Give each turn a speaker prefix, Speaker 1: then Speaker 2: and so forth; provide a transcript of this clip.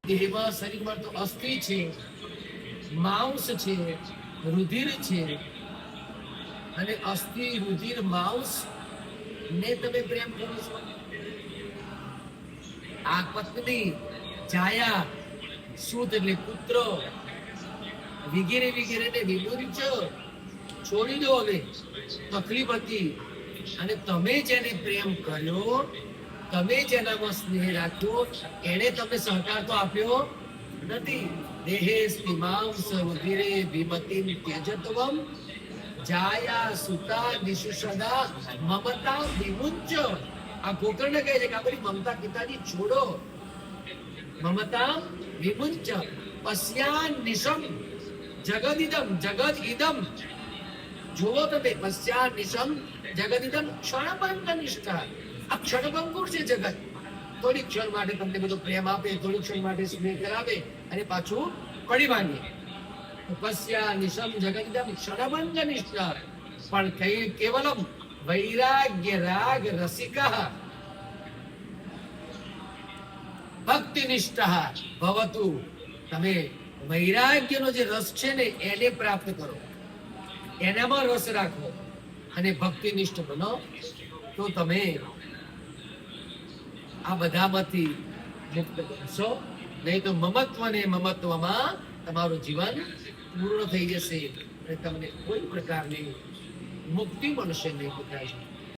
Speaker 1: દેહમાં શરીરમાં તો અસ્થિ છે, માંસ છે, રુધિર છે, અને અસ્થિ રુધિર માંસ ને તમે પ્રેમ કરો છો. આ પત્ની છાયા શુદ્ધ એટલે પુત્ર વગેરે વગેરે ને વિમુચ છોડી દો. હવે તકલીફ હતી અને તમે જેને પ્રેમ કર્યો, તમે જેનામાં સ્નેહ રાખ્યો, એને તમે સહકાર તો આપ્યો નથી. દેહે સ્તિમાંસ રુધિરે વિમતિમ ત્યજત્વમ જાયા સુતા નિશુષદા મમતા વિમુચ. આ ગોકર્ણ કહે છે કે આ બધી મમતા પિતાજી છોડો. મમતા વિમુચ પશ્યાન નિશમ જગદિદમ જગદ ઇદમ. જુઓ તમે, પશ્યાન નિશમ જગદિદમ ક્ષણભંગ નિષ્ઠા. આ ક્ષણભંગુર છે જગત. થોડી ક્ષણ માટે તમને બધો પ્રેમ આપે, થોડી ક્ષણ માટે સ્નેહ કરાવે અને પાછું પડી માંગે. પશ્યા નિશમ જગદિદમ ક્ષણભંગ નિષ્ઠા. પણ કેવલમ વૈરાગ્ય રાગ રસિકા ભક્તિ નિષ્ઠા ભવતુ. તમે વૈરાગ્યનો જે રસ છે ને એને પ્રાપ્ત કરો, એનામાં રસ રાખો અને ભક્તિ નિષ્ઠ બનો, તો તમે આ બધામાંથી મુક્ત બનશો. નહીં તો મમત્વ ને મમત્વમાં તમારું જીવન પૂર્ણ થઈ જશે અને તમને કોઈ પ્રકારની મુક્તિ મળશે નહીં.